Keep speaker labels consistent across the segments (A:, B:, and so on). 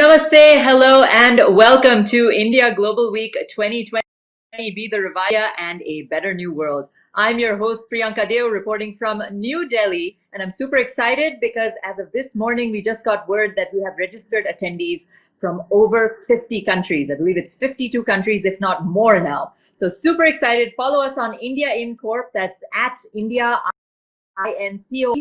A: Namaste, hello, and welcome to India Global Week 2020, Be the Revaya and a Better New World. I'm your host, Priyanka Deo, reporting from New Delhi, and I'm super excited because as of this morning, we just got word that we have registered attendees from over 50 countries. I believe it's 52 countries, if not more now. So super excited. Follow us on India Incorp. That's at India INCO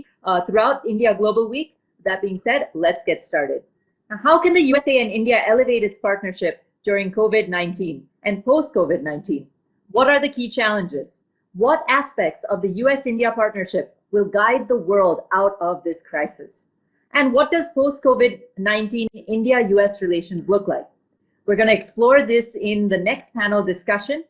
A: throughout India Global Week. That being said, let's get started. Now, how can the USA and India elevate its partnership during COVID-19 and post-COVID-19? What are the key challenges? What aspects of the US-India partnership will guide the world out of this crisis? And what does post-COVID-19 India-US relations look like? We're going to explore this in the next panel discussion.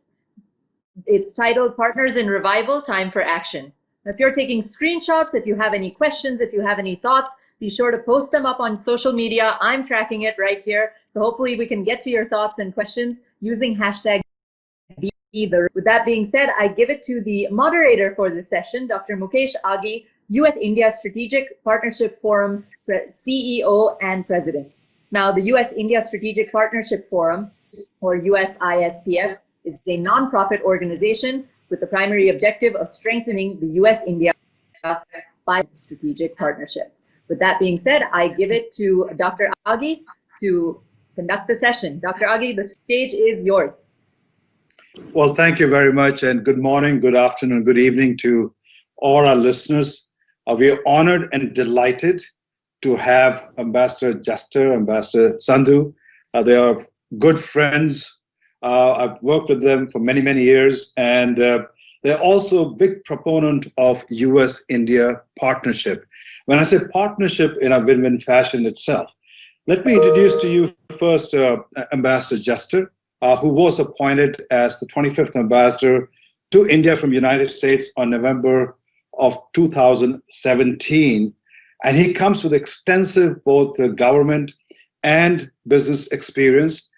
A: It's titled Partners in Revival, Time for Action. Now, if you're taking screenshots, if you have any questions, if you have any thoughts, be sure to post them up on social media. I'm tracking it right here. So hopefully we can get to your thoughts and questions using hashtag #BeThe. With that being said, I give it to the moderator for this session, Dr. Mukesh Aghi, US India Strategic Partnership Forum CEO and President. Now, the US India Strategic Partnership Forum, or USISPF, is a nonprofit organization with the primary objective of strengthening the US-India by strategic partnership. With that being said, I give it to Dr. Aghi to conduct the session. Dr. Aghi, the stage is yours.
B: Well, thank you very much, and good morning, good afternoon, good evening to all our listeners. We are honored and delighted to have Ambassador Juster, Ambassador Sandhu. They are good friends. I've worked with them for many, many years, and they're also a big proponent of US-India partnership. When I say partnership in a win-win fashion itself, let me introduce to you first Ambassador Juster, who was appointed as the 25th ambassador to India from the United States on November of 2017. And he comes with extensive both government and business experience.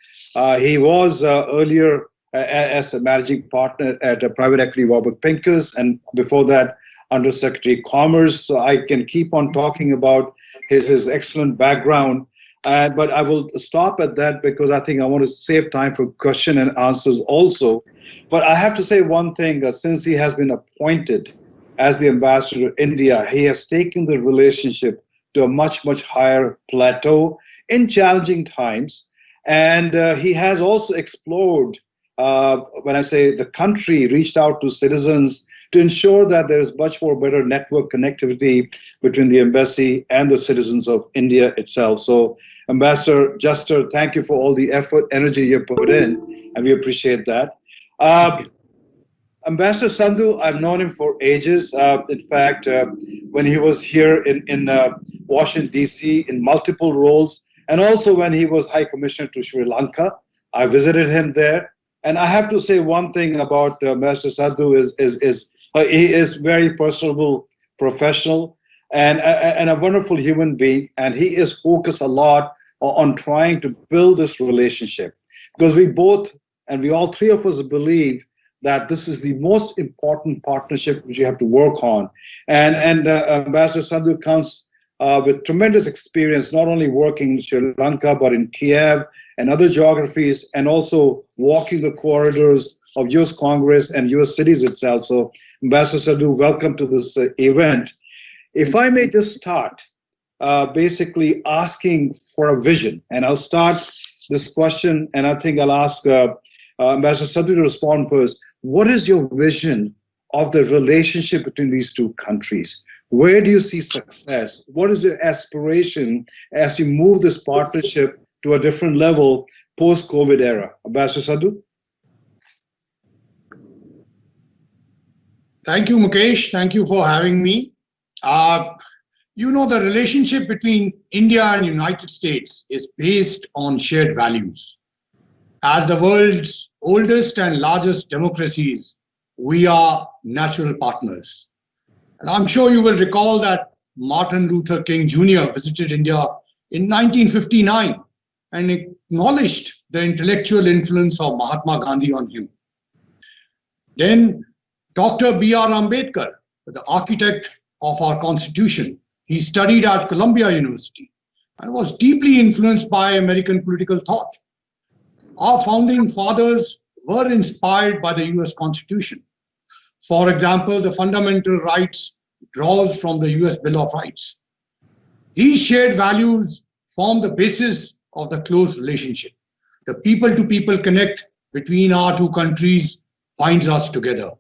B: He was earlier as a managing partner at a private equity Robert Pincus, and before that Under Secretary of Commerce. So I can keep on talking about his excellent background, but I will stop at that because I think I want to save time for question and answers also. But I have to say one thing, since he has been appointed as the ambassador to India, he has taken the relationship to a much, much higher plateau in challenging times. And he has also explored, when I say the country, reached out to citizens to ensure that there is much more better network connectivity between the embassy and the citizens of India itself. So Ambassador Juster, thank you for all the effort, energy you put in, and we appreciate that. Ambassador Sandhu, I've known him for ages. In fact, when he was here in Washington, D.C. in multiple roles, and also when he was High Commissioner to Sri Lanka, I visited him there. And I have to say one thing about Ambassador Sandhu is he is very personable, professional, and a wonderful human being. And he is focused a lot on trying to build this relationship. Because we both, and we all three of us believe that this is the most important partnership which you have to work on. And Ambassador Sandhu comes with tremendous experience, not only working in Sri Lanka, but in Kiev and other geographies, and also walking the corridors of US Congress and US cities itself. So Ambassador Sandhu, welcome to this event. If I may just start basically asking for a vision, and I'll start this question, and I think I'll ask Ambassador Sandhu to respond first. What is your vision of the relationship between these two countries? Where do you see success? What is your aspiration as you move this partnership to a different level post-COVID era? Ambassador Sandhu?
C: Thank you, Mukesh. Thank you for having me. You know, the relationship between India and United States is based on shared values. As the world's oldest and largest democracies, we are natural partners. And I'm sure you will recall that Martin Luther King Jr. visited India in 1959 and acknowledged the intellectual influence of Mahatma Gandhi on him. Then Dr. B.R. Ambedkar, the architect of our Constitution, he studied at Columbia University. and was deeply influenced by American political thought. Our founding fathers were inspired by the US Constitution. For example, the fundamental rights draws from the US Bill of Rights. These shared values form the basis of the close relationship. The people-to-people connect between our two countries binds us together.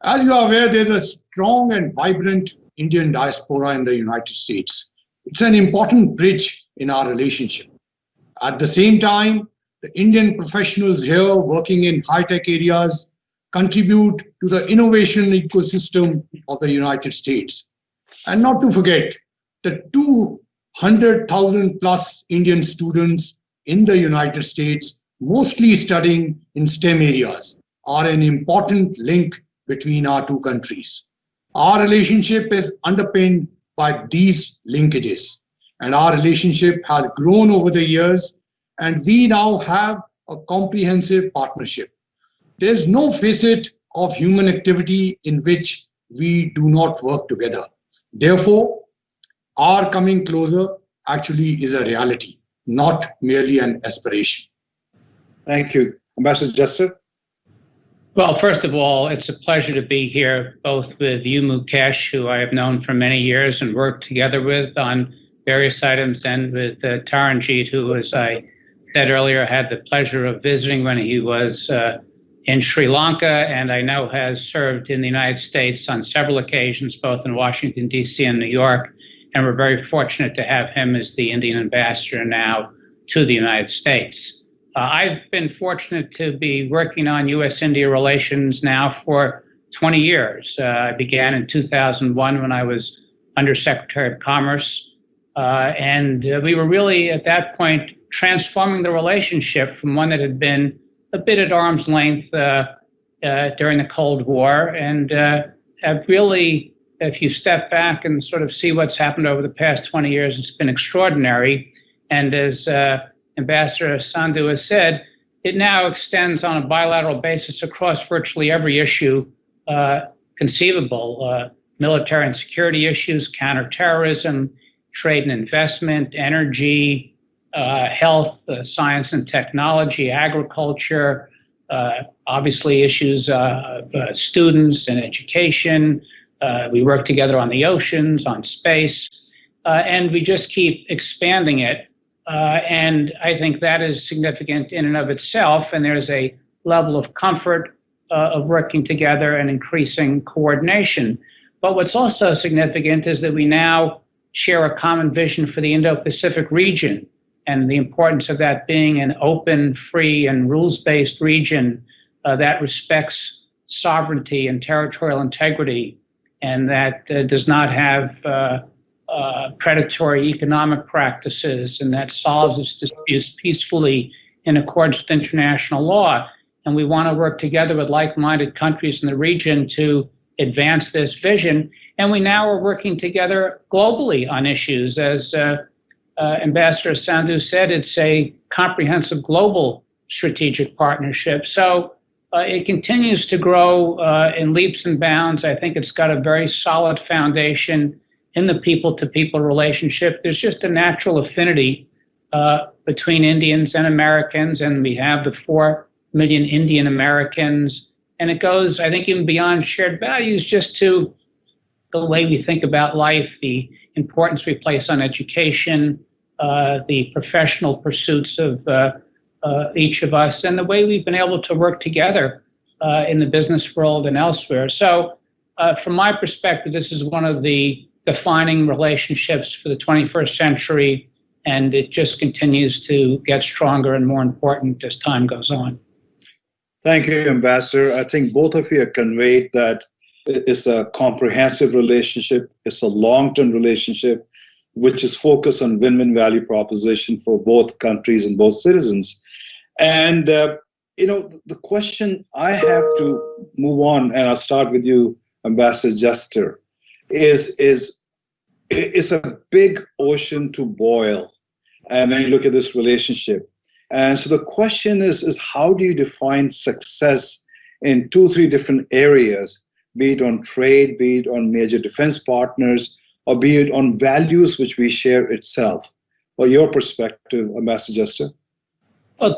C: As you are aware, there's a strong and vibrant Indian diaspora in the United States. It's an important bridge in our relationship. At the same time, the Indian professionals here working in high-tech areas contribute to the innovation ecosystem of the United States. And not to forget, the 200,000 plus Indian students in the United States, mostly studying in STEM areas, are an important link between our two countries. Our relationship is underpinned by these linkages, and our relationship has grown over the years, and we now have a comprehensive partnership. There's no facet of human activity in which we do not work together. Therefore, our coming closer actually is a reality, not merely an aspiration.
B: Thank you. Ambassador Jester?
D: Well, first of all, it's a pleasure to be here, both with you, Mukesh, who I have known for many years and worked together with on various items, and with Taranjit, who, as I said earlier, had the pleasure of visiting when he was in Sri Lanka, and I know has served in the United States on several occasions, both in Washington, D.C. and New York. And we're very fortunate to have him as the Indian ambassador now to the United States. I've been fortunate to be working on U.S. India relations now for 20 years. I began in 2001 when I was Undersecretary of Commerce. And we were really at that point transforming the relationship from one that had been a bit at arm's length during the Cold War, and have really, if you step back and sort of see what's happened over the past 20 years, it's been extraordinary. And as Ambassador Sandhu has said, it now extends on a bilateral basis across virtually every issue conceivable, military and security issues, counterterrorism, trade and investment, energy, health, science and technology, agriculture, obviously issues of students and education. We work together on the oceans, on space, and we just keep expanding it. And I think that is significant in and of itself. And there's a level of comfort of working together and increasing coordination. But what's also significant is that we now share a common vision for the Indo-Pacific region, and the importance of that being an open, free, and rules-based region that respects sovereignty and territorial integrity, and that does not have predatory economic practices, and that solves its disputes peacefully in accordance with international law. And we want to work together with like-minded countries in the region to advance this vision. And we now are working together globally on issues. As Ambassador Sandhu said, it's a comprehensive global strategic partnership. So it continues to grow in leaps and bounds. I think it's got a very solid foundation in the people-to-people relationship. There's just a natural affinity between Indians and Americans, and we have the 4 million Indian Americans. And it goes, I think, even beyond shared values, just to the way we think about life, the importance we place on education, the professional pursuits of each of us, and the way we've been able to work together in the business world and elsewhere. So from my perspective, this is one of the defining relationships for the 21st century, and it just continues to get stronger and more important as time goes on.
B: Thank you, Ambassador. I think both of you have conveyed that it's a comprehensive relationship, it's a long-term relationship, which is focused on win-win value proposition for both countries and both citizens. And, the question I have to move on, and I'll start with you, Ambassador Jester, is it's a big ocean to boil. And when you look at this relationship. And so the question is how do you define success in 2-3 different areas, be it on trade, be it on major defense partners, or be it on values which we share itself? Or your perspective, Ambassador Jester?
D: Well,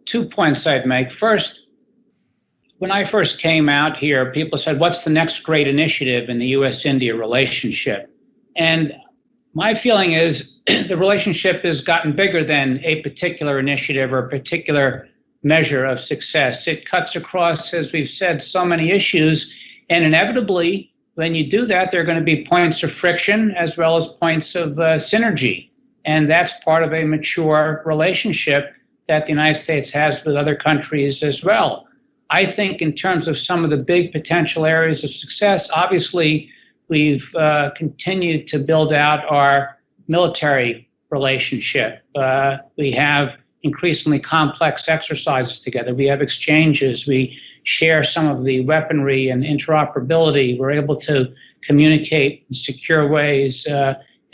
D: 2 points I'd make. First, when I first came out here, people said, what's the next great initiative in the U.S. India relationship? And my feeling is the relationship has gotten bigger than a particular initiative or a particular measure of success. It cuts across, as we've said, so many issues. And inevitably, when you do that, there are going to be points of friction as well as points of synergy. And that's part of a mature relationship that the United States has with other countries as well. I think in terms of some of the big potential areas of success, obviously, we've continued to build out our military relationship. We have increasingly complex exercises together. We have exchanges. We share some of the weaponry and interoperability. We're able to communicate in secure ways.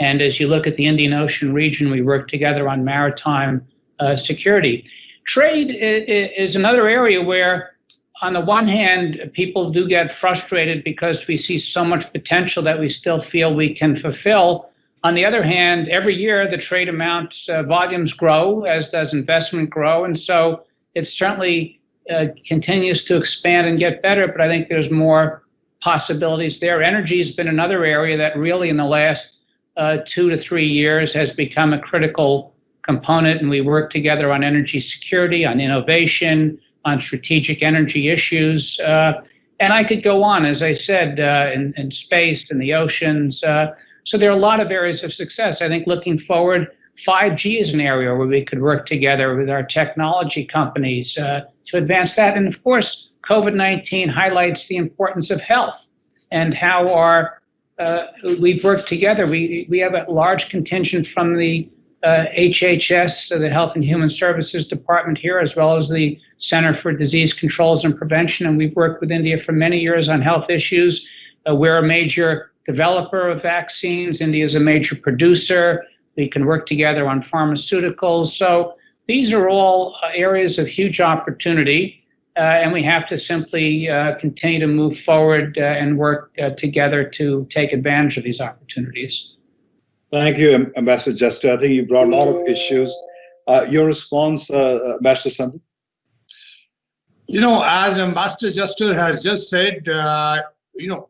D: And as you look at the Indian Ocean region, we work together on maritime security. Trade is another area where, on the one hand, people do get frustrated because we see so much potential that we still feel we can fulfill. On the other hand, every year the trade amounts, volumes grow, as does investment grow. And so it certainly continues to expand and get better, but I think there's more possibilities there. Energy has been another area that really in the last 2 to 3 years has become a critical component, and we work together on energy security, on innovation, on strategic energy issues. And I could go on, as I said, in space, in the oceans. So there are a lot of areas of success. I think looking forward, 5G is an area where we could work together with our technology companies to advance that. And of course, COVID-19 highlights the importance of health and how we've worked together. We have a large contingent from the HHS, so the Health and Human Services Department here, as well as the Center for Disease Controls and Prevention. And we've worked with India for many years on health issues. We're a major developer of vaccines. India is a major producer. We can work together on pharmaceuticals. So these are all areas of huge opportunity. And we have to simply continue to move forward and work together to take advantage of these opportunities.
B: Thank you, Ambassador Jester. I think you brought a lot of issues. Your response, Ambassador Sandhu?
C: As Ambassador Jester has just said,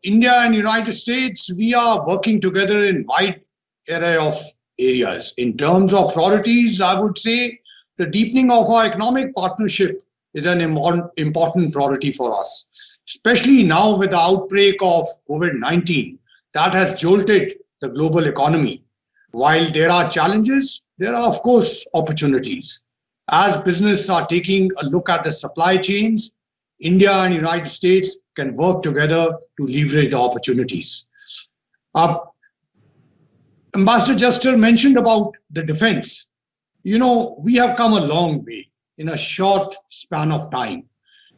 C: India and United States, we are working together in wide array of areas. In terms of priorities, I would say the deepening of our economic partnership is an important priority for us, especially now with the outbreak of COVID-19 that has jolted the global economy. While there are challenges, there are, of course, opportunities. As businesses are taking a look at the supply chains, India and United States can work together to leverage the opportunities. Ambassador Jester mentioned about the defense. We have come a long way in a short span of time.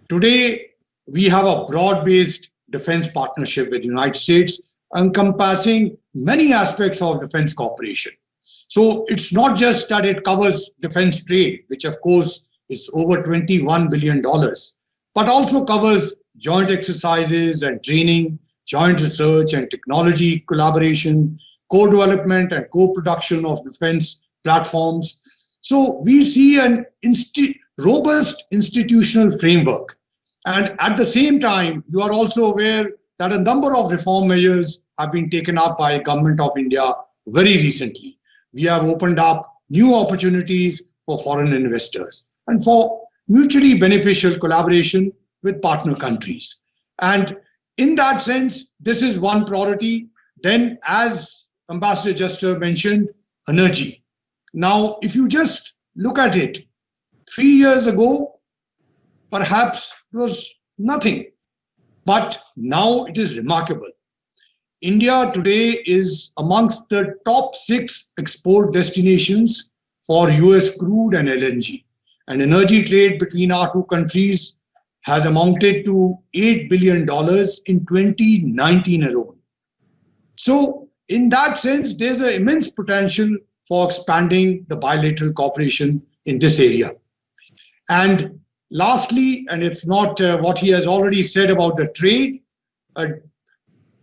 C: Today, we have a broad-based defense partnership with the United States encompassing many aspects of defense cooperation. So it's not just that it covers defense trade, which of course is over $21 billion, but also covers joint exercises and training, joint research and technology collaboration, co-development and co-production of defense platforms. So we see an robust institutional framework. And at the same time, you are also aware that a number of reform measures have been taken up by the Government of India very recently. We have opened up new opportunities for foreign investors and for mutually beneficial collaboration with partner countries. And in that sense, this is one priority. Then, as Ambassador Jester mentioned, energy. Now, if you just look at it, 3 years ago, perhaps it was nothing. But now it is remarkable. India today is amongst the top 6 export destinations for US crude and LNG. And energy trade between our two countries has amounted to $8 billion in 2019 alone. So in that sense, there's an immense potential for expanding the bilateral cooperation in this area. And lastly, and if not what he has already said about the trade,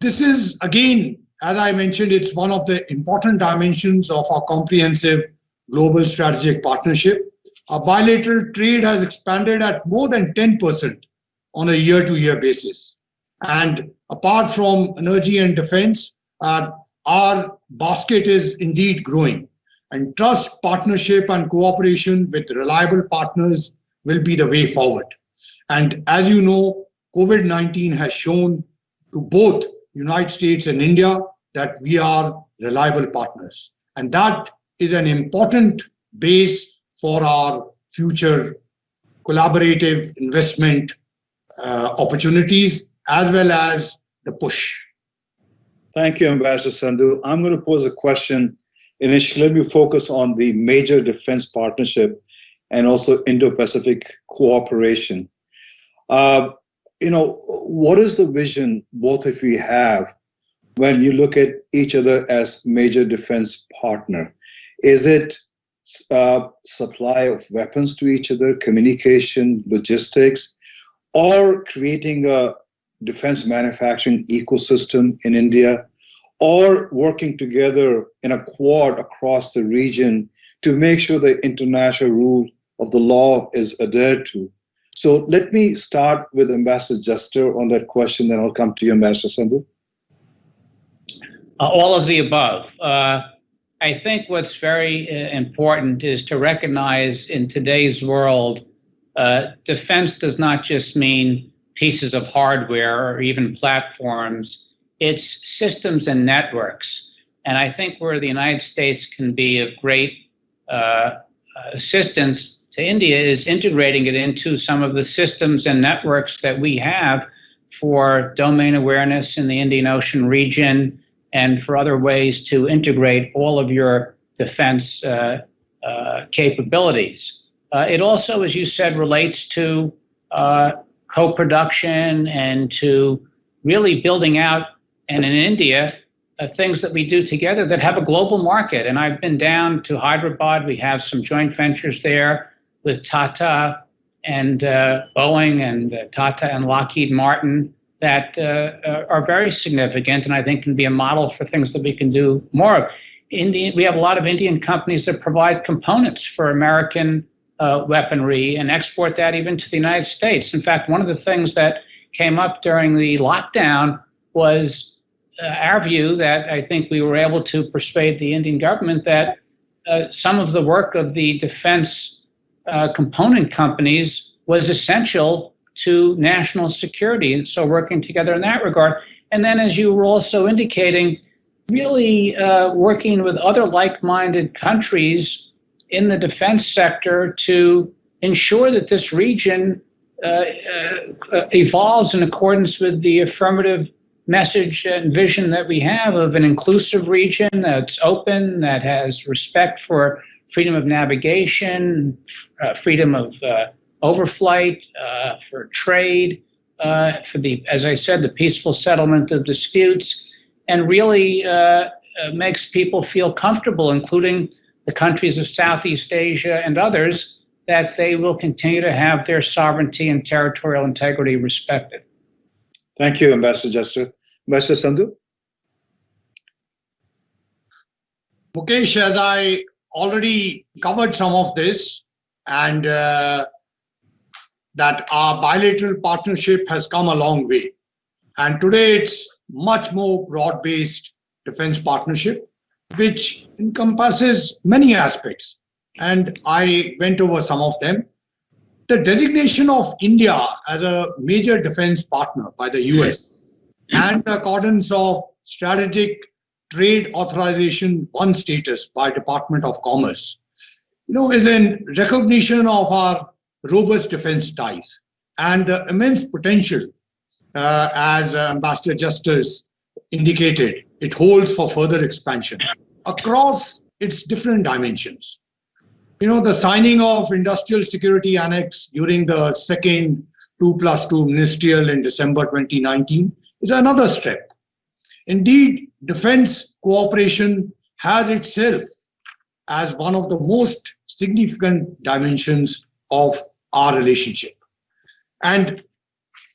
C: this is again, as I mentioned, it's one of the important dimensions of our comprehensive global strategic partnership. Our bilateral trade has expanded at more than 10% on a year-to-year basis. And apart from energy and defense, our basket is indeed growing. And trust, partnership, and cooperation with reliable partners will be the way forward. And as you know, COVID-19 has shown to both United States and India that we are reliable partners. And that is an important base for our future collaborative investment opportunities, as well as the push.
B: Thank you, Ambassador Sandhu. I'm going to pose a question. Initially, let me focus on the major defense partnership and also Indo-Pacific cooperation. What is the vision both of you have when you look at each other as major defense partner? Is it supply of weapons to each other, communication, logistics, or creating a defense manufacturing ecosystem in India, or working together in a quad across the region to make sure the international rule of the law is adhered to? So let me start with Ambassador Jester on that question, then I'll come to you, Ambassador Sandhu.
D: All of the above. I think what's very important is to recognize in today's world, defense does not just mean pieces of hardware or even platforms. It's systems and networks. And I think where the United States can be of great assistance to India is integrating it into some of the systems and networks that we have for domain awareness in the Indian Ocean region and for other ways to integrate all of your defense capabilities. It also, as you said, relates to co-production and to really building out, and in India, things that we do together that have a global market. And I've been down to Hyderabad. We have some joint ventures there with Tata and Boeing and Tata and Lockheed Martin that are very significant and I think can be a model for things that we can do more of. We have a lot of Indian companies that provide components for American weaponry and export that even to the United States. In fact, one of the things that came up during the lockdown was our view that I think we were able to persuade the Indian government that some of the work of the defense component companies was essential to national security. And so working together in that regard. And then as you were also indicating, really working with other like-minded countries in the defense sector to ensure that this region evolves in accordance with the affirmative message and vision that we have of an inclusive region that's open, that has respect for freedom of navigation, freedom of overflight, for trade, for the, as I said, the peaceful settlement of disputes, and really makes people feel comfortable, including the countries of Southeast Asia and others, that they will continue to have their sovereignty and territorial integrity respected.
B: Thank you, Ambassador Jester. Ambassador Sandhu?
C: Mukesh, as I already covered some of this, and that our bilateral partnership has come a long way. And today it's much more broad-based defense partnership, which encompasses many aspects. And I went over some of them. The designation of India as a major defense partner by the US and the accordance of strategic trade authorization 1 status by Department of Commerce, is in recognition of our robust defense ties and the immense potential, as Ambassador Justice indicated, it holds for further expansion across its different dimensions. The signing of Industrial Security Annex during the second 2+2 ministerial in December 2019 is another step. Indeed, defense cooperation has itself as one of the most significant dimensions of our relationship. And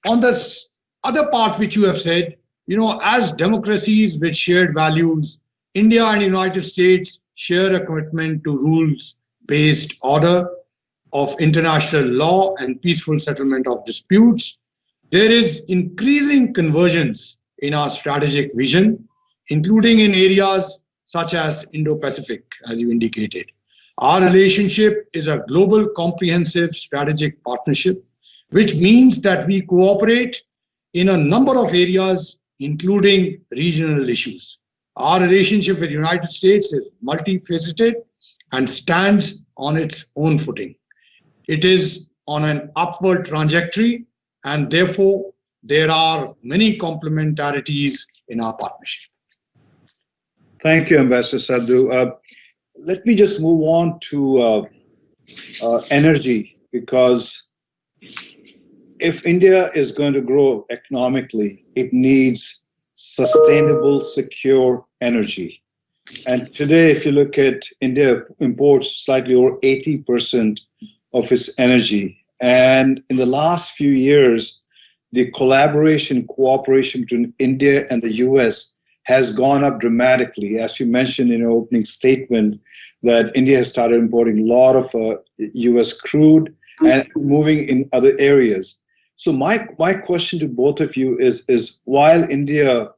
C: on this other part which you have said, as democracies with shared values, India and United States share a commitment to rules-based order of international law and peaceful settlement of disputes. There is increasing convergence in our strategic vision, including in areas such as Indo-Pacific, as you indicated. Our relationship is a global comprehensive strategic partnership, which means that we cooperate in a number of areas, including regional issues. Our relationship with the United States is multifaceted and stands on its own footing. It is on an upward trajectory, and therefore there are many complementarities in our partnership.
B: Thank you, Ambassador Sandhu. Let me just move on to energy, because if India is going to grow economically, it needs sustainable, secure energy. And today, if you look at India, imports slightly over 80% of its energy. And in the last few years, the cooperation between India and the US has gone up dramatically. As you mentioned in your opening statement, that India has started importing a lot of US crude and moving in other areas. So my question to both of you is while India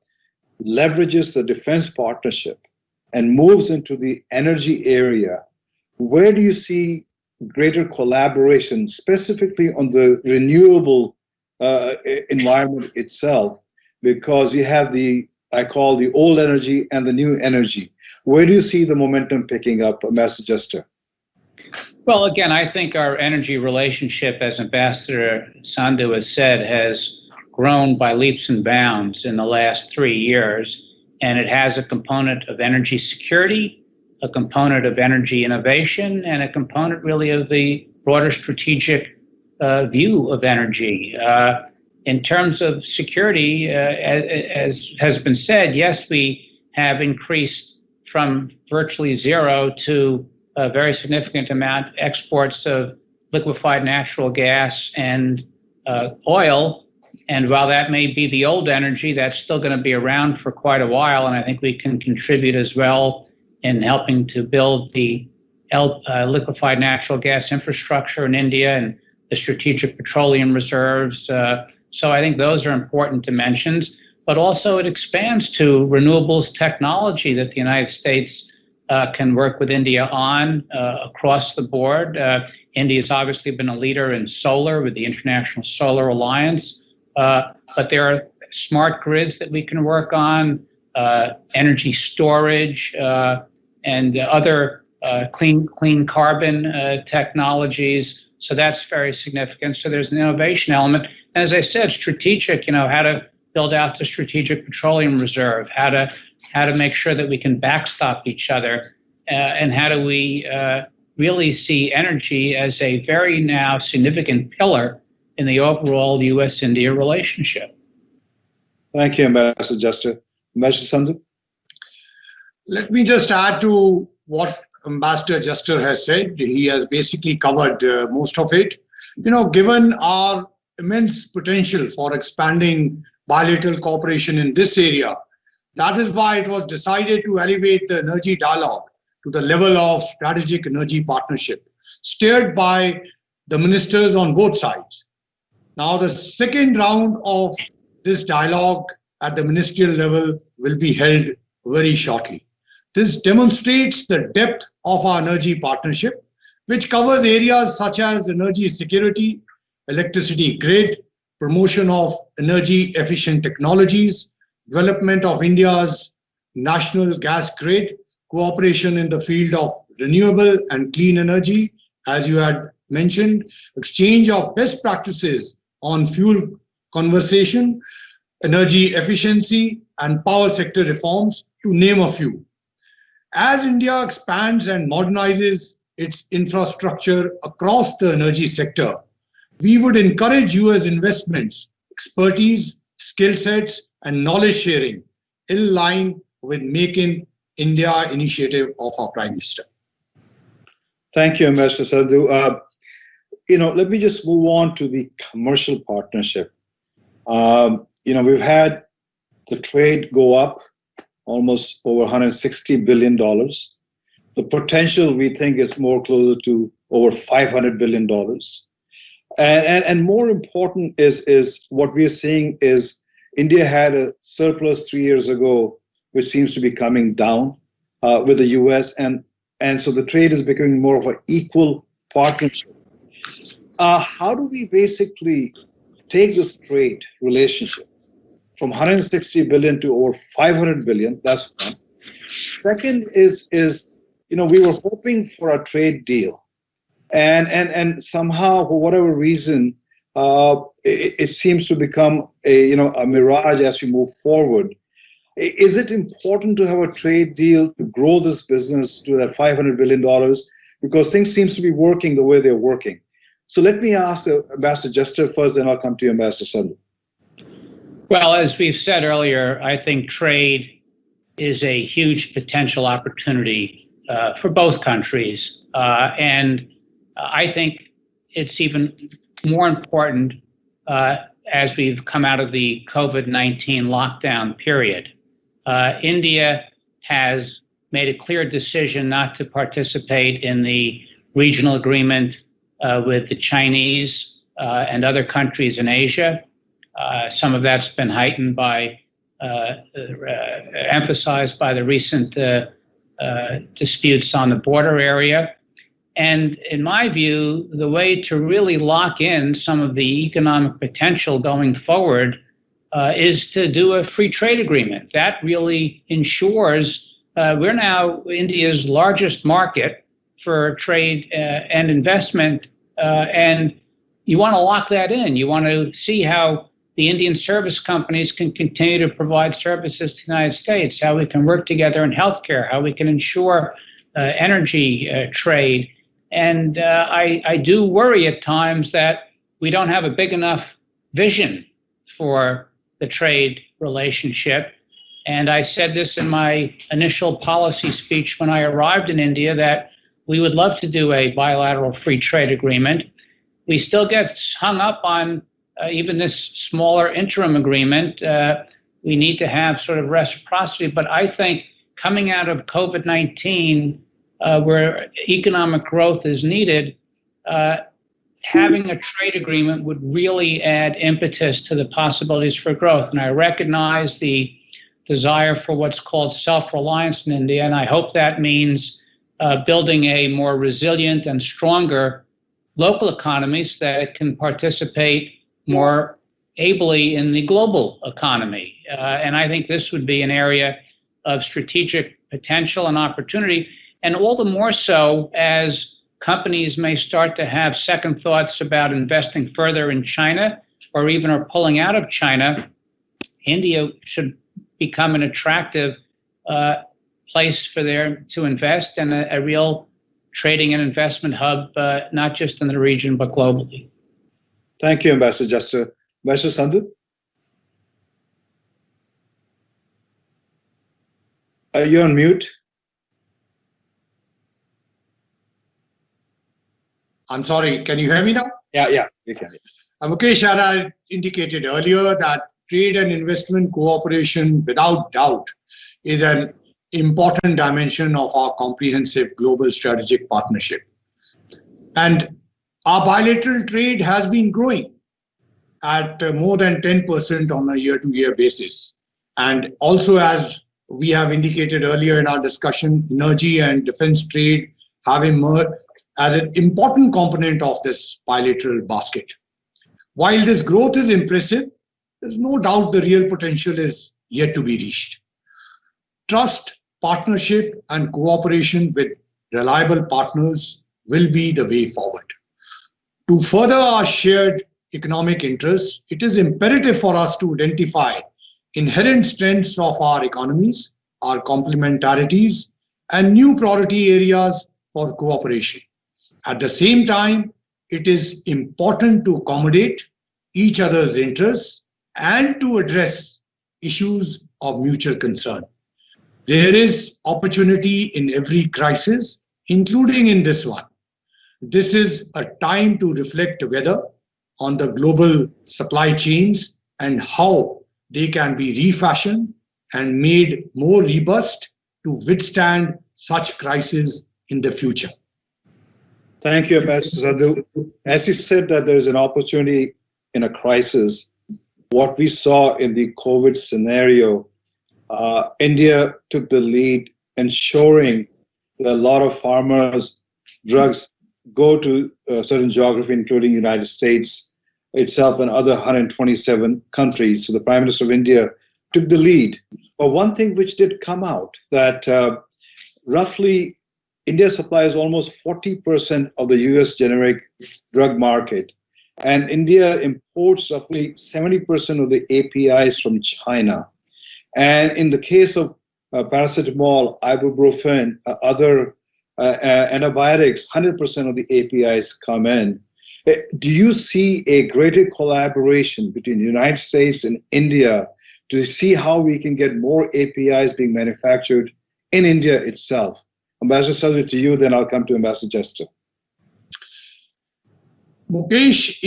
B: leverages the defense partnership and moves into the energy area, where do you see greater collaboration, specifically on the renewable environment itself? Because you have I call the old energy and the new energy. Where do you see the momentum picking up, Ambassador Jester?
D: Well, again, I think our energy relationship, as Ambassador Sandhu has said, has grown by leaps and bounds in the last 3 years. And it has a component of energy security, a component of energy innovation, and a component really of the broader strategic view of energy. In terms of security, as has been said, yes, we have increased from virtually zero to a very significant amount exports of liquefied natural gas and oil. And while that may be the old energy, that's still going to be around for quite a while. And I think we can contribute as well in helping to build the liquefied natural gas infrastructure in India and the strategic petroleum reserves. So I think those are important dimensions. But also it expands to renewables technology that the United States can work with India on across the board. India has obviously been a leader in solar with the International Solar Alliance. But there are smart grids that we can work on, energy storage, and other clean carbon technologies. So that's very significant. So there's an innovation element. And as I said, strategic, how to build out the strategic petroleum reserve, how to make sure that we can backstop each other, and how do we really see energy as a very now significant pillar in the overall U.S. India relationship.
B: Thank you, Ambassador Jester. Ambassador Sandhu?
C: Let me just add to what Ambassador Jester has said. He has basically covered most of it. Given our immense potential for expanding bilateral cooperation in this area, that is why it was decided to elevate the energy dialogue to the level of strategic energy partnership, steered by the ministers on both sides. Now, the second round of this dialogue at the ministerial level will be held very shortly. This demonstrates the depth of our energy partnership, which covers areas such as energy security, electricity grid, promotion of energy efficient technologies, development of India's national gas grid, cooperation in the field of renewable and clean energy, as you had mentioned, exchange of best practices on fuel conservation, energy efficiency, and power sector reforms, to name a few. As India expands and modernizes its infrastructure across the energy sector, we would encourage US investments, expertise, skill sets, and knowledge sharing in line with Make in India initiative of our Prime Minister.
B: Thank you, Ambassador Sandhu. Let me just move on to the commercial partnership. We've had the trade go up almost over $160 billion. The potential, we think, is more closer to over $500 billion. And more important is what we are seeing is India had a surplus 3 years ago, which seems to be coming down with the US. And so the trade is becoming more of an equal partnership. How do we basically take this trade relationship from 160 billion to over 500 billion? That's one. Second is we were hoping for a trade deal, and somehow, for whatever reason, it seems to become a mirage as we move forward. Is it important to have a trade deal to grow this business to that $500 billion? Because things seems to be working the way they're working. So let me ask Ambassador Jester first, then I'll come to you, Ambassador Sandhu.
D: Well, as we've said earlier, I think trade is a huge potential opportunity for both countries. And I think it's even more important as we've come out of the COVID-19 lockdown period. India has made a clear decision not to participate in the regional agreement with the Chinese and other countries in Asia. Some of that's been heightened by, emphasized by the recent disputes on the border area. And in my view, the way to really lock in some of the economic potential going forward is to do a free trade agreement. That really ensures we're now India's largest market for trade and investment, and you want to lock that in. You want to see how the Indian service companies can continue to provide services to the United States, how we can work together in healthcare, how we can ensure energy trade. And I do worry at times that we don't have a big enough vision for the trade relationship. And I said this in my initial policy speech when I arrived in India, that we would love to do a bilateral free trade agreement. We still get hung up on even this smaller interim agreement. We need to have sort of reciprocity. But I think coming out of COVID-19, where economic growth is needed, having a trade agreement would really add impetus to the possibilities for growth. And I recognize the desire for what's called self-reliance in India, and I hope that means building a more resilient and stronger local economy so that it can participate more ably in the global economy. And I think this would be an area of strategic potential and opportunity, and all the more so as companies may start to have second thoughts about investing further in China or even are pulling out of China. India should become an attractive place for them to invest and a real trading and investment hub, not just in the region, but globally.
B: Thank you, Ambassador Jester. Ambassador Sandhu? Are you on mute?
C: I'm sorry, can you hear me now?
B: Yeah, you can.
C: Mukesh, as I indicated earlier, that trade and investment cooperation, without doubt, is an important dimension of our comprehensive global strategic partnership. And our bilateral trade has been growing at more than 10% on a year-to-year basis. And also, as we have indicated earlier in our discussion, energy and defense trade have emerged as an important component of this bilateral basket. While this growth is impressive, there's no doubt the real potential is yet to be reached. Trust, partnership, and cooperation with reliable partners will be the way forward. To further our shared economic interests, it is imperative for us to identify inherent strengths of our economies, our complementarities, and new priority areas for cooperation. At the same time, it is important to accommodate each other's interests and to address issues of mutual concern. There is opportunity in every crisis, including in this one. This is a time to reflect together on the global supply chains and how they can be refashioned and made more robust to withstand such crises in the future.
B: Thank you, Ambassador Sandhu. As you said that there is an opportunity in a crisis, what we saw in the COVID scenario, India took the lead ensuring that a lot of farmers' drugs go to a certain geography, including United States itself and other 127 countries. So the Prime Minister of India took the lead. But one thing which did come out, that roughly India supplies almost 40% of the US generic drug market. And India imports roughly 70% of the APIs from China. And in the case of paracetamol, ibuprofen, other antibiotics, 100% of the APIs come in. Do you see a greater collaboration between the United States and India to see how we can get more APIs being manufactured in India itself? Ambassador Sandhu, to you, then I'll come to Ambassador Jester.
C: Mukesh,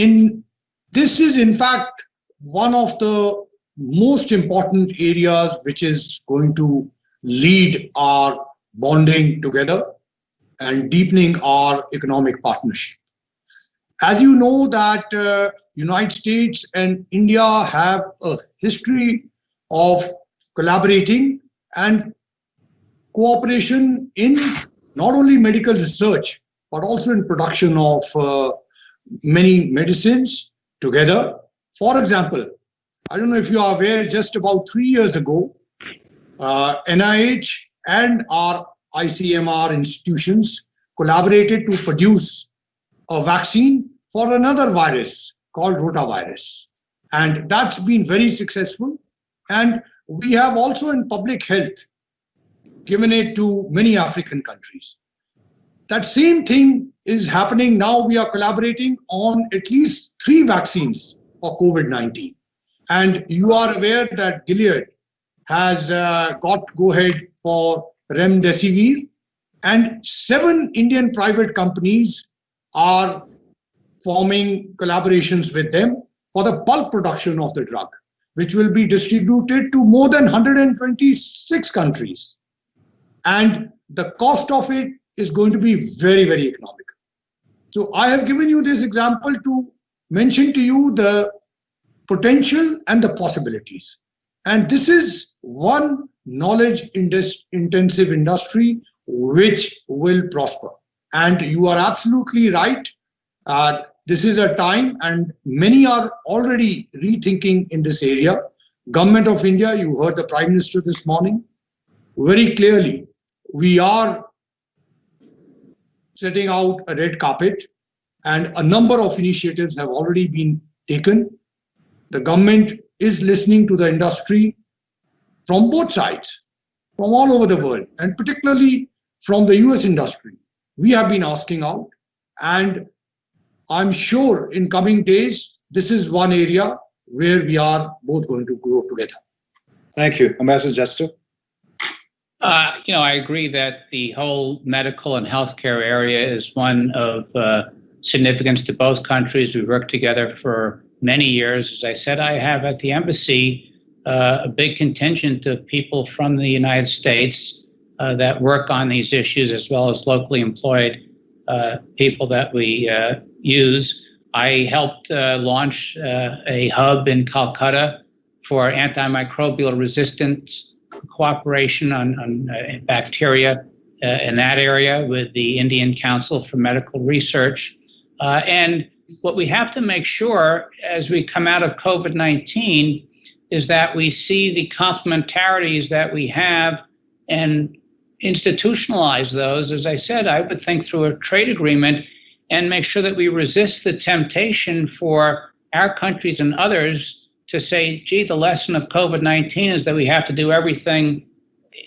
C: this is in fact one of the most important areas which is going to lead our bonding together and deepening our economic partnership. As you know that United States and India have a history of collaborating and cooperation in not only medical research, but also in production of many medicines together. For example, I don't know if you are aware, just about 3 years ago, NIH and our ICMR institutions collaborated to produce a vaccine for another virus called rotavirus. And that's been very successful. And we have also in public health given it to many African countries. That same thing is happening now. We are collaborating on at least 3 vaccines for COVID-19. And you are aware that Gilead has got go-ahead for remdesivir, and 7 Indian private companies are forming collaborations with them for the bulk production of the drug, which will be distributed to more than 126 countries. And the cost of it is going to be very, very economical. So I have given you this example to mention to you the potential and the possibilities. And this is one knowledge-intensive industry which will prosper. And you are absolutely right. This is a time, and many are already rethinking in this area. Government of India, you heard the Prime Minister this morning, very clearly, we are setting out a red carpet, and a number of initiatives have already been taken. The government is listening to the industry from both sides, from all over the world, and particularly from the US industry. We have been asking out, and I'm sure in coming days, this is one area where we are both going to grow together.
B: Thank you. Ambassador Jester.
D: I agree that the whole medical and healthcare area is one of significance to both countries. We've worked together for many years. As I said, I have at the embassy a big contingent of people from the United States that work on these issues, as well as locally employed people that we use. I helped launch a hub in Calcutta for antimicrobial resistance cooperation on bacteria in that area with the Indian Council for Medical Research. And what we have to make sure as we come out of COVID-19 is that we see the complementarities that we have and institutionalize those. As I said, I would think through a trade agreement and make sure that we resist the temptation for our countries and others to say, gee, the lesson of COVID-19 is that we have to do everything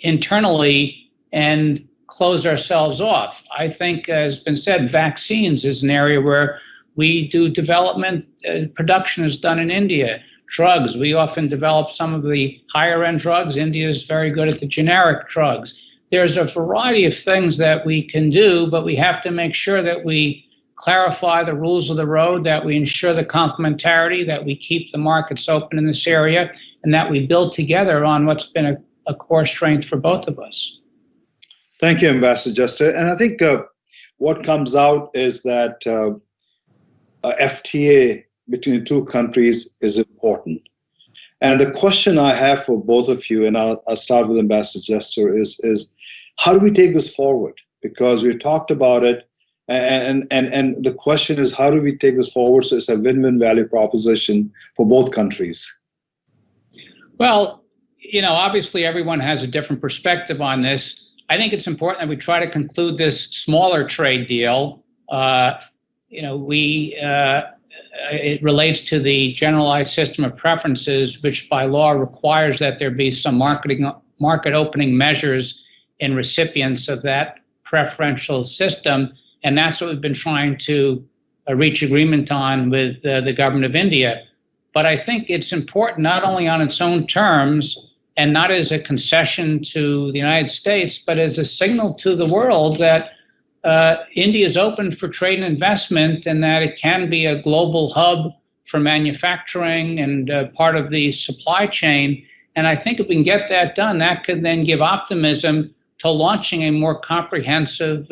D: internally and close ourselves off. I think, as has been said, vaccines is an area where we do development, production is done in India. Drugs, we often develop some of the higher end drugs. India is very good at the generic drugs. There's a variety of things that we can do, but we have to make sure that we clarify the rules of the road, that we ensure the complementarity, that we keep the markets open in this area, and that we build together on what's been a core strength for both of us.
B: Thank you, Ambassador Jester. And I think what comes out is that FTA between two countries is important. And the question I have for both of you, and I'll start with Ambassador Jester, is how do we take this forward? Because we've talked about it, and the question is, how do we take this forward so it's a win-win value proposition for both countries?
D: Well, obviously everyone has a different perspective on this. I think it's important that we try to conclude this smaller trade deal. It relates to the generalized system of preferences, which by law requires that there be some market opening measures in recipients of that preferential system. And that's what we've been trying to reach agreement on with the government of India. But I think it's important not only on its own terms and not as a concession to the United States, but as a signal to the world that India is open for trade and investment, and that it can be a global hub for manufacturing and part of the supply chain. And I think if we can get that done, that could then give optimism to launching a more comprehensive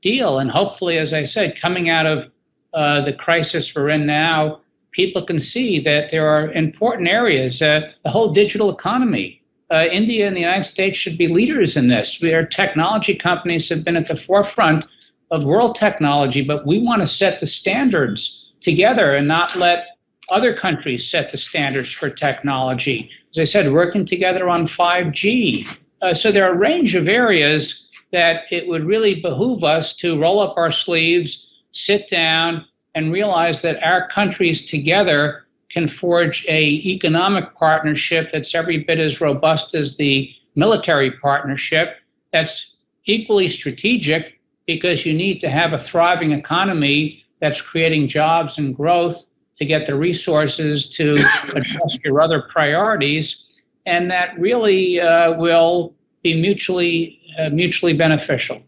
D: deal. And hopefully, as I said, coming out of the crisis we're in now, people can see that there are important areas, the whole digital economy. India and the United States should be leaders in this. Our technology companies have been at the forefront of world technology, but we want to set the standards together and not let other countries set the standards for technology. As I said, working together on 5G. So there are a range of areas that it would really behoove us to roll up our sleeves, sit down, and realize that our countries together can forge an economic partnership that's every bit as robust as the military partnership, that's equally strategic, because you need to have a thriving economy that's creating jobs and growth to get the resources to address your other priorities, and that really will be mutually beneficial.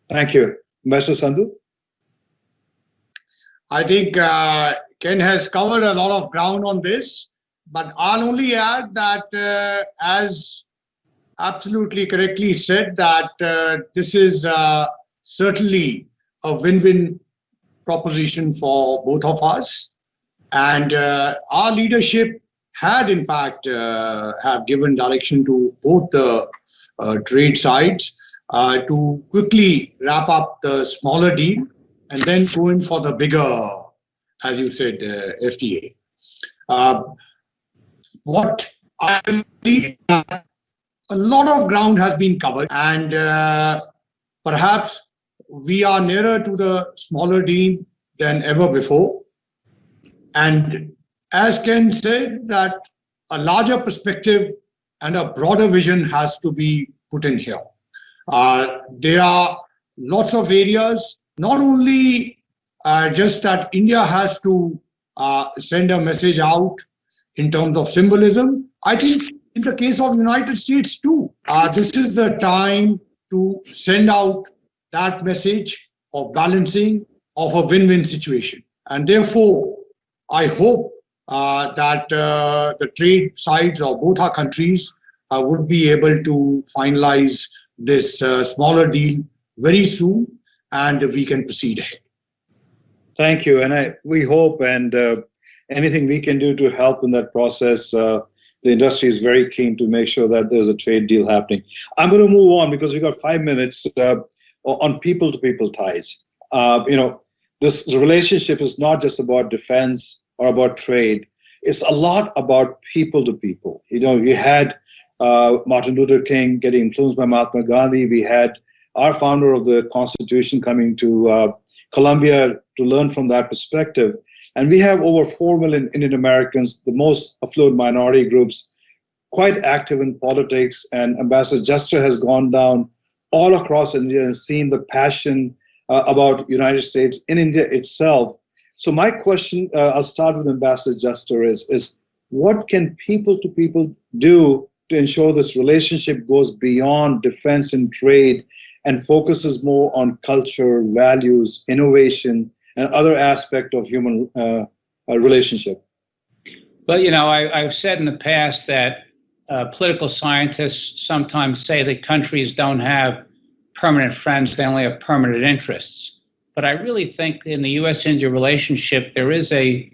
B: Thank you. Ambassador Sandhu?
C: I think Ken has covered a lot of ground on this, but I'll only add that, as absolutely correctly said, that this is certainly a win-win proposition for both of us. And our leadership had, in fact, have given direction to both the trade sides to quickly wrap up the smaller deal and then go in for the bigger, as you said, FTA. What I believe, a lot of ground has been covered, and perhaps we are nearer to the smaller deal than ever before. And as Ken said, that a larger perspective and a broader vision has to be put in here. There are lots of areas, not only just that India has to send a message out in terms of symbolism. I think in the case of United States too, this is the time to send out that message of balancing of a win-win situation. And therefore, I hope that the trade sides of both our countries would be able to finalize this smaller deal very soon, and we can proceed ahead.
B: Thank you. And we hope, and anything we can do to help in that process, the industry is very keen to make sure that there's a trade deal happening. I'm going to move on because we've got 5 minutes on people-to-people ties. This relationship is not just about defense or about trade. It's a lot about people-to-people. You had Martin Luther King getting influenced by Mahatma Gandhi. We had our founder of the Constitution coming to Colombia to learn from that perspective. And we have over 4 million Indian Americans, the most affluent minority groups, quite active in politics. And Ambassador Jester has gone down all across India and seen the passion about United States in India itself. So my question, I'll start with Ambassador Jester, is what can people-to-people do to ensure this relationship goes beyond defense and trade and focuses more on culture, values, innovation, and other aspects of human relationship?
D: Well, I've said in the past that political scientists sometimes say that countries don't have permanent friends, they only have permanent interests. But I really think in the U.S.-India relationship, there is a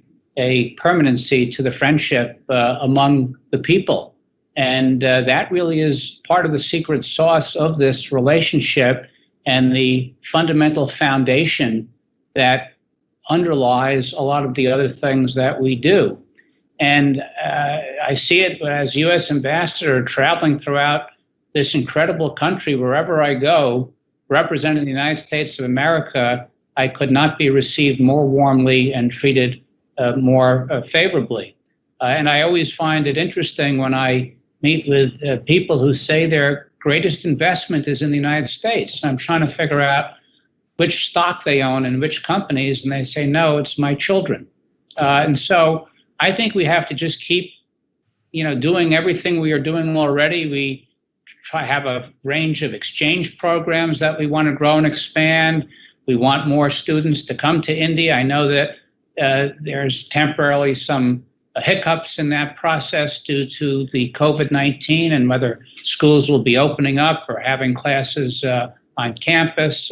D: permanency to the friendship among the people. And that really is part of the secret sauce of this relationship and the fundamental foundation that underlies a lot of the other things that we do. And I see it as U.S. ambassador traveling throughout this incredible country. Wherever I go, representing the United States of America, I could not be received more warmly and treated more favorably. And I always find it interesting when I meet with people who say their greatest investment is in the United States. I'm trying to figure out which stock they own and which companies, and they say, no, it's my children. And so I think we have to just keep, doing everything we are doing already. We try have a range of exchange programs that we want to grow and expand. We want more students to come to India. I know that there's temporarily some hiccups in that process due to the COVID-19 and whether schools will be opening up or having classes on campus.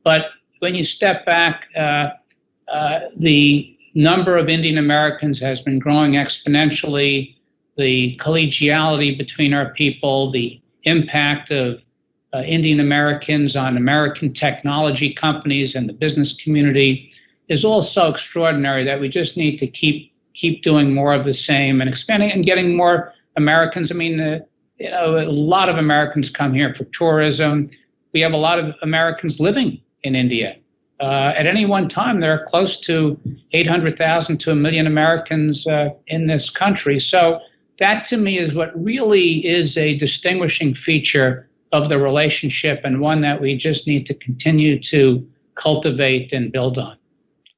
D: But when you step back, the number of Indian Americans has been growing exponentially. The collegiality between our people, the impact of Indian Americans on American technology companies and the business community is all so extraordinary that we just need to keep doing more of the same and expanding and getting more Americans. I mean, a lot of Americans come here for tourism. We have a lot of Americans living in India. At any one time, there are close to 800,000 to 1 million Americans in this country. So that, to me, is what really is a distinguishing feature of the relationship and one that we just need to continue to cultivate and build on.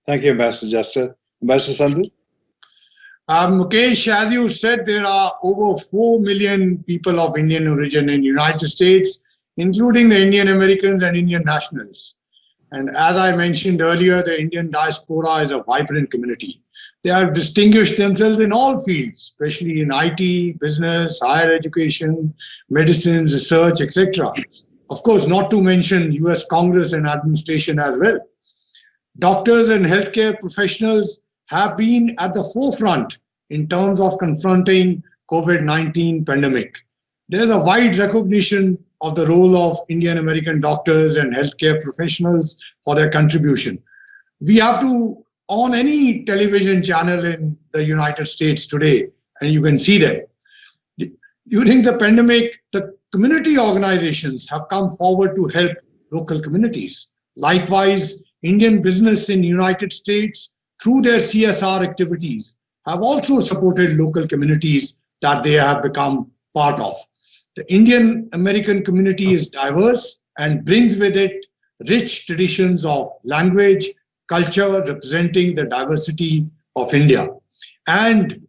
B: Thank you, Ambassador Jester. Ambassador Sandhu?
C: Mukesh, as you said, there are over 4 million people of Indian origin in the United States, including the Indian Americans and Indian nationals. And as I mentioned earlier, the Indian diaspora is a vibrant community. They have distinguished themselves in all fields, especially in IT, business, higher education, medicine, research, etc. Of course, not to mention US Congress and administration as well. Doctors and healthcare professionals have been at the forefront in terms of confronting COVID-19 pandemic. There's a wide recognition of the role of Indian American doctors and healthcare professionals for their contribution. We have to, on any television channel in the United States today, and you can see that, during the pandemic, the community organizations have come forward to help local communities. Likewise, Indian business in the United States, through their CSR activities, have also supported local communities that they have become part of. The Indian American community is diverse and brings with it rich traditions of language, culture, representing the diversity of India. And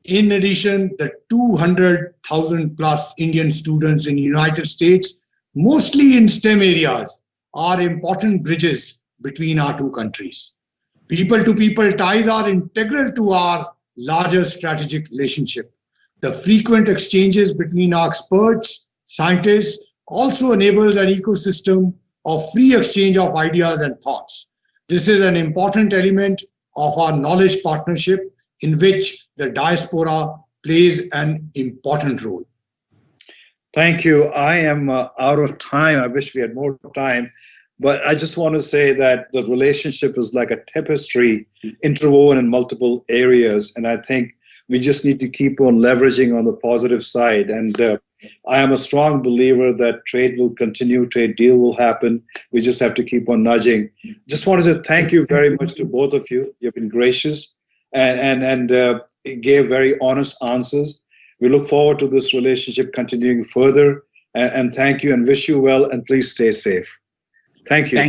C: in addition, the 200,000 plus Indian students in the United States, mostly in STEM areas, are important bridges between our two countries. People-to-people ties are integral to our larger strategic relationship. The frequent exchanges between our experts, scientists, also enables an ecosystem of free exchange of ideas and thoughts. This is an important element of our knowledge partnership in which the diaspora plays an important role.
B: Thank you. I am out of time. I wish we had more time. But I just want to say that the relationship is like a tapestry interwoven in multiple areas. And I think we just need to keep on leveraging on the positive side. And I am a strong believer that trade will continue, trade deal will happen. We just have to keep on nudging. Just wanted to thank you very much to both of you. You've been gracious and gave very honest answers. We look forward to this relationship continuing further. And thank you and wish you well. And please stay safe. Thank you.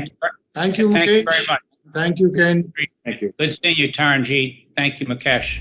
C: Thank you, Mukesh.
D: Thank you very much.
C: Thank you, Ken.
B: Thank you.
D: Good seeing you, Taranjit. Thank you, Mukesh.